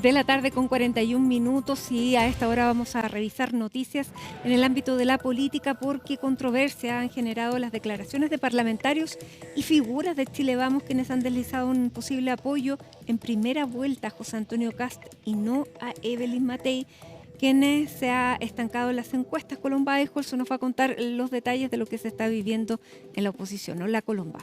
De la tarde con 41 minutos y a esta hora vamos a revisar noticias en el ámbito de la política porque controversia han generado las declaraciones de parlamentarios y figuras de Chile Vamos quienes han deslizado un posible apoyo en primera vuelta a José Antonio Kast y no a Evelyn Matei, quien se ha estancado en las encuestas. Colomba Eichholz nos va a contar los detalles de lo que se está viviendo en la oposición. Hola, Colomba.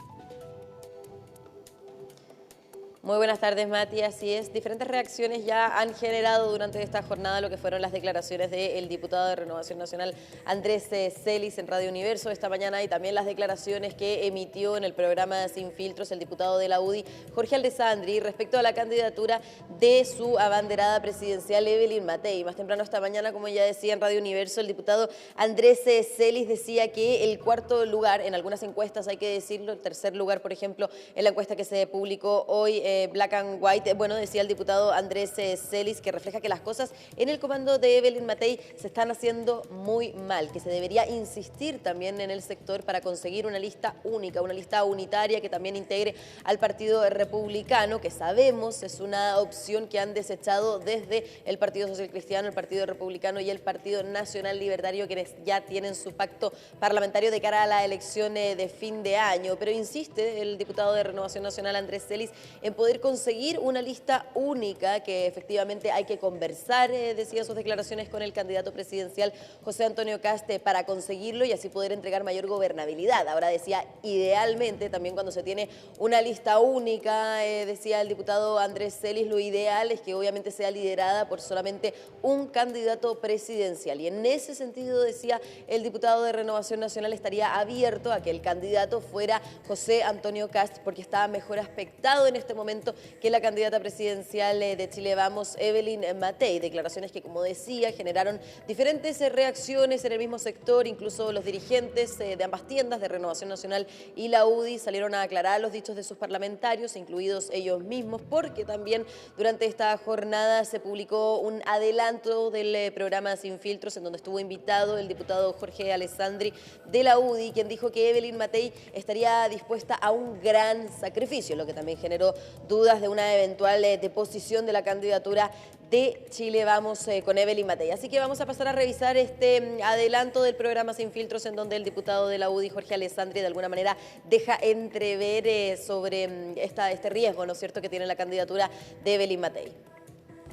Muy buenas tardes, Mati. Así es, diferentes reacciones ya han generado durante esta jornada lo que fueron las declaraciones del diputado de Renovación Nacional Andrés Celis en Radio Universo esta mañana y también las declaraciones que emitió en el programa Sin Filtros el diputado de la UDI, Jorge Alessandri, respecto a la candidatura de su abanderada presidencial Evelyn Matei. Más temprano esta mañana, como ya decía en Radio Universo, el diputado Andrés Celis decía que el cuarto lugar, en algunas encuestas hay que decirlo, el tercer lugar, por ejemplo, en la encuesta que se publicó hoy, Black and White, bueno, decía el diputado Andrés Celis que refleja que las cosas en el comando de Evelyn Matei se están haciendo muy mal, que se debería insistir también en el sector para conseguir una lista única, una lista unitaria que también integre al Partido Republicano, que sabemos es una opción que han desechado desde el Partido Social Cristiano, el Partido Republicano y el Partido Nacional Libertario, quienes ya tienen su pacto parlamentario de cara a la elección de fin de año. Pero insiste el diputado de Renovación Nacional Andrés Celis en poder conseguir una lista única, que efectivamente hay que conversar, decía sus declaraciones, con el candidato presidencial José Antonio Kast para conseguirlo y así poder entregar mayor gobernabilidad. Ahora decía, idealmente, también cuando se tiene una lista única, decía el diputado Andrés Celis, lo ideal es que obviamente sea liderada por solamente un candidato presidencial. Y en ese sentido, decía el diputado de Renovación Nacional, estaría abierto a que el candidato fuera José Antonio Kast porque estaba mejor aspectado en este momento que la candidata presidencial de Chile Vamos, Evelyn Matei. Declaraciones que, como decía, generaron diferentes reacciones en el mismo sector. Incluso los dirigentes de ambas tiendas, de Renovación Nacional y la UDI, salieron a aclarar los dichos de sus parlamentarios, incluidos ellos mismos, porque también durante esta jornada se publicó un adelanto del programa Sin Filtros, en donde estuvo invitado el diputado Jorge Alessandri de la UDI, quien dijo que Evelyn Matei estaría dispuesta a un gran sacrificio, lo que también generó dudas de una eventual deposición de la candidatura de Chile Vamos con Evelyn Matei. Así que vamos a pasar a revisar este adelanto del programa Sin Filtros, en donde el diputado de la UDI, Jorge Alessandri, de alguna manera deja entrever sobre este riesgo, ¿no es cierto?, que tiene la candidatura de Evelyn Matei.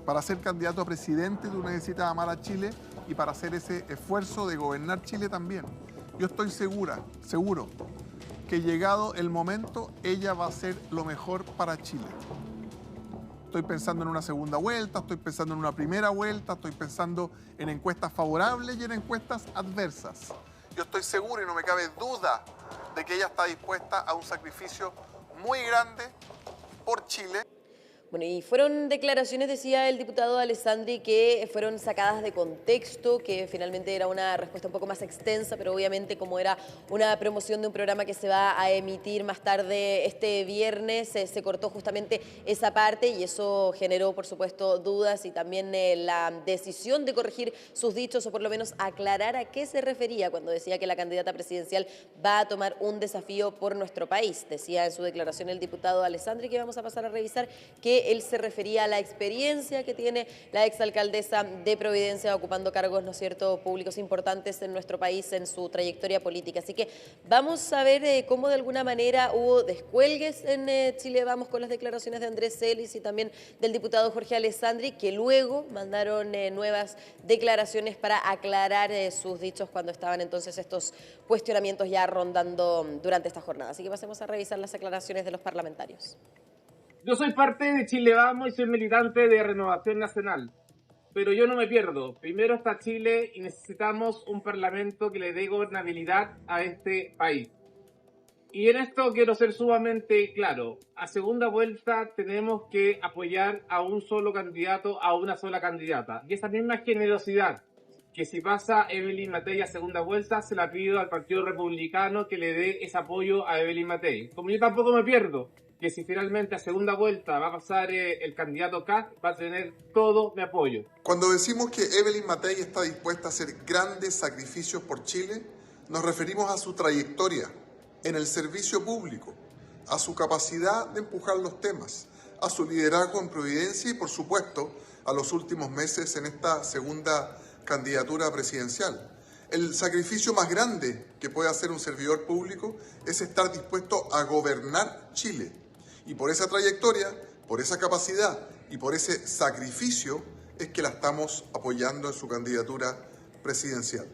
Para ser candidato a presidente tú necesitas amar a Chile y para hacer ese esfuerzo de gobernar Chile también. Yo estoy seguro que llegado el momento, ella va a hacer lo mejor para Chile. Estoy pensando en una segunda vuelta, estoy pensando en una primera vuelta, estoy pensando en encuestas favorables y en encuestas adversas. Yo estoy seguro y no me cabe duda de que ella está dispuesta a un sacrificio muy grande por Chile. Bueno, y fueron declaraciones, decía el diputado Alessandri, que fueron sacadas de contexto, que finalmente era una respuesta un poco más extensa, pero obviamente como era una promoción de un programa que se va a emitir más tarde este viernes, se cortó justamente esa parte y eso generó, por supuesto, dudas y también la decisión de corregir sus dichos o por lo menos aclarar a qué se refería cuando decía que la candidata presidencial va a tomar un desafío por nuestro país. Decía en su declaración el diputado Alessandri, que vamos a pasar a revisar, que él se refería a la experiencia que tiene la exalcaldesa de Providencia ocupando cargos, ¿no es cierto?, públicos importantes en nuestro país en su trayectoria política. Así que vamos a ver cómo de alguna manera hubo descuelgues en Chile Vamos con las declaraciones de Andrés Celis y también del diputado Jorge Alessandri, que luego mandaron nuevas declaraciones para aclarar sus dichos cuando estaban entonces estos cuestionamientos ya rondando durante esta jornada. Así que pasemos a revisar las declaraciones de los parlamentarios. Yo soy parte de Chile Vamos y soy militante de Renovación Nacional, pero yo no me pierdo. Primero está Chile y necesitamos un parlamento que le dé gobernabilidad a este país. Y en esto quiero ser sumamente claro. A segunda vuelta tenemos que apoyar a un solo candidato, a una sola candidata. Y esa misma generosidad que si pasa Evelyn Matei a segunda vuelta, se la pido al Partido Republicano que le dé ese apoyo a Evelyn Matei. Como yo tampoco me pierdo que si finalmente a segunda vuelta va a pasar el candidato Kast, va a tener todo mi apoyo. Cuando decimos que Evelyn Matei está dispuesta a hacer grandes sacrificios por Chile, nos referimos a su trayectoria en el servicio público, a su capacidad de empujar los temas, a su liderazgo en Providencia y, por supuesto, a los últimos meses en esta segunda candidatura presidencial. El sacrificio más grande que puede hacer un servidor público es estar dispuesto a gobernar Chile. Y por esa trayectoria, por esa capacidad y por ese sacrificio es que la estamos apoyando en su candidatura presidencial.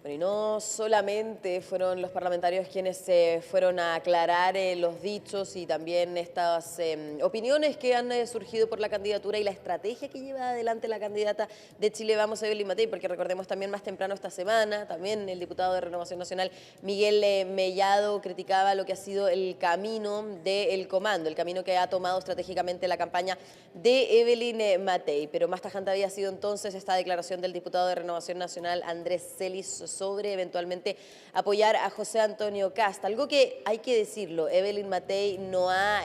Bueno, y no solamente fueron los parlamentarios quienes fueron a aclarar los dichos y también estas opiniones que han surgido por la candidatura y la estrategia que lleva adelante la candidata de Chile Vamos, Evelyn Matei, porque recordemos también más temprano esta semana, también el diputado de Renovación Nacional, Miguel Mellado, criticaba lo que ha sido el camino del comando, el camino que ha tomado estratégicamente la campaña de Evelyn Matei. Pero más tajante había sido entonces esta declaración del diputado de Renovación Nacional, Andrés Celis, sobre eventualmente apoyar a José Antonio Kast. Algo que hay que decirlo, Evelyn Matei no ha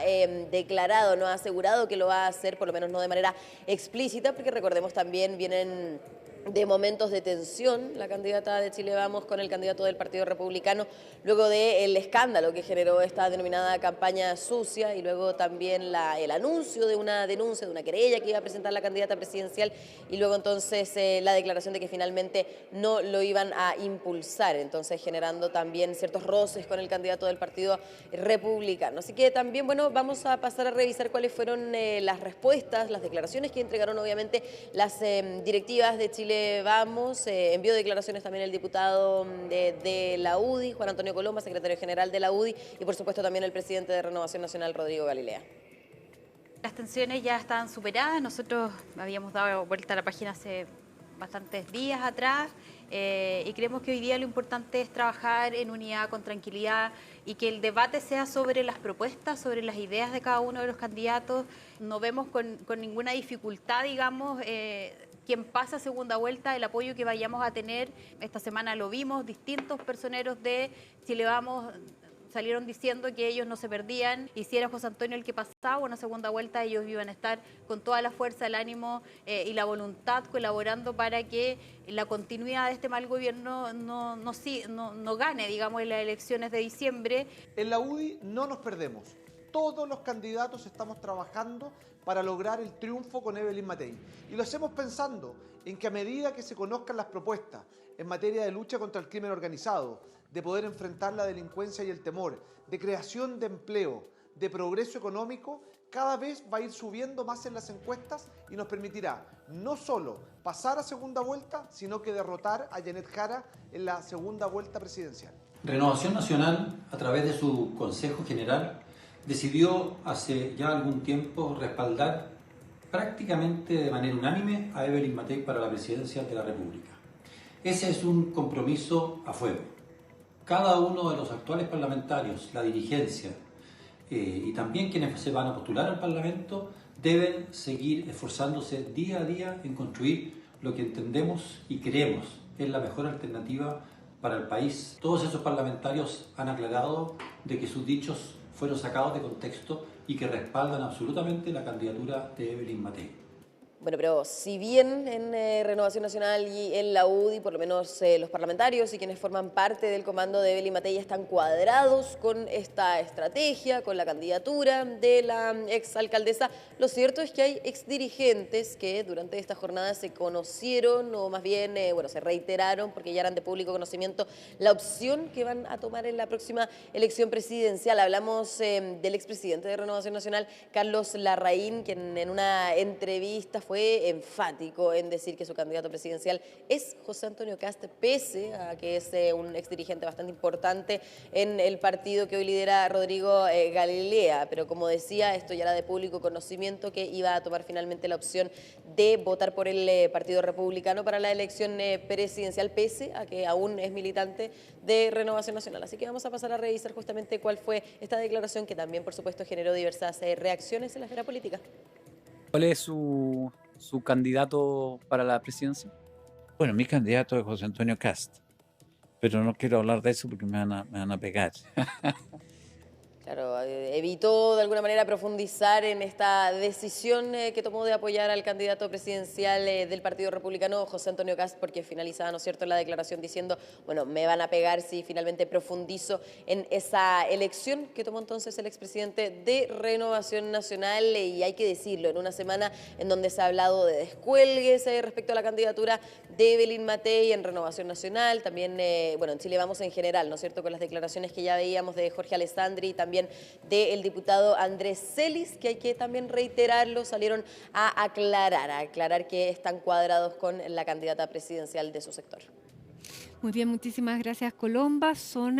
declarado, no ha asegurado que lo va a hacer, por lo menos no de manera explícita, porque recordemos también vienen de momentos de tensión la candidata de Chile Vamos con el candidato del Partido Republicano, luego del escándalo que generó esta denominada campaña sucia y luego también el anuncio de una denuncia, de una querella que iba a presentar la candidata presidencial y luego entonces la declaración de que finalmente no lo iban a impulsar, entonces generando también ciertos roces con el candidato del Partido Republicano. Así que también, bueno, vamos a pasar a revisar cuáles fueron las respuestas, las declaraciones que entregaron obviamente las directivas de Chile Vamos. Envió declaraciones también el diputado de la UDI, Juan Antonio Coloma, secretario general de la UDI, y por supuesto también el presidente de Renovación Nacional, Rodrigo Galilea. Las tensiones ya están superadas. Nosotros habíamos dado vuelta a la página hace bastantes días atrás y creemos que hoy día lo importante es trabajar en unidad, con tranquilidad y que el debate sea sobre las propuestas, sobre las ideas de cada uno de los candidatos. No vemos con ninguna dificultad, digamos, quien pasa a segunda vuelta, el apoyo que vayamos a tener. Esta semana lo vimos, distintos personeros de Chile Vamos salieron diciendo que ellos no se perdían, y si era José Antonio el que pasaba una segunda vuelta, ellos iban a estar con toda la fuerza, el ánimo y la voluntad colaborando para que la continuidad de este mal gobierno no gane, digamos, en las elecciones de diciembre. En la UDI no nos perdemos. Todos los candidatos estamos trabajando para lograr el triunfo con Evelyn Matei. Y lo hacemos pensando en que a medida que se conozcan las propuestas en materia de lucha contra el crimen organizado, de poder enfrentar la delincuencia y el temor, de creación de empleo, de progreso económico, cada vez va a ir subiendo más en las encuestas y nos permitirá no solo pasar a segunda vuelta, sino que derrotar a Janet Jara en la segunda vuelta presidencial. Renovación Nacional, a través de su Consejo General, decidió hace ya algún tiempo respaldar prácticamente de manera unánime a Evelyn Matei para la presidencia de la República. Ese es un compromiso a fuego. Cada uno de los actuales parlamentarios, la dirigencia y también quienes se van a postular al Parlamento deben seguir esforzándose día a día en construir lo que entendemos y creemos es la mejor alternativa para el país. Todos esos parlamentarios han aclarado de que sus dichos fueron sacados de contexto y que respaldan absolutamente la candidatura de Evelyn Matei. Bueno, pero si bien en Renovación Nacional y en la UDI, por lo menos los parlamentarios y quienes forman parte del comando de Evelyn Matei están cuadrados con esta estrategia, con la candidatura de la exalcaldesa, lo cierto es que hay exdirigentes que durante esta jornada se conocieron, o más bien, se reiteraron, porque ya eran de público conocimiento, la opción que van a tomar en la próxima elección presidencial. Hablamos del expresidente de Renovación Nacional, Carlos Larraín, quien en una entrevista fue enfático en decir que su candidato presidencial es José Antonio Kast, pese a que es un exdirigente bastante importante en el partido que hoy lidera Rodrigo Galilea. Pero como decía, esto ya era de público conocimiento, que iba a tomar finalmente la opción de votar por el Partido Republicano para la elección presidencial, pese a que aún es militante de Renovación Nacional. Así que vamos a pasar a revisar justamente cuál fue esta declaración, que también, por supuesto, generó diversas reacciones en la esfera política. ¿Cuál es su candidato para la presidencia? Bueno, mi candidato es José Antonio Kast, pero no quiero hablar de eso porque me van a pegar. Claro, evitó de alguna manera profundizar en esta decisión que tomó de apoyar al candidato presidencial del Partido Republicano, José Antonio Kast, porque finalizaba, ¿no es cierto?, la declaración diciendo, bueno, me van a pegar si finalmente profundizo en esa elección que tomó entonces el expresidente de Renovación Nacional. Y hay que decirlo, en una semana en donde se ha hablado de descuelgues respecto a la candidatura de Evelyn Matei en Renovación Nacional, también, bueno, en Chile Vamos en general, ¿no es cierto?, con las declaraciones que ya veíamos de Jorge Alessandri y también del diputado Andrés Celis, que hay que también reiterarlo, salieron a aclarar que están cuadrados con la candidata presidencial de su sector. Muy bien, muchísimas gracias, Colomba. Son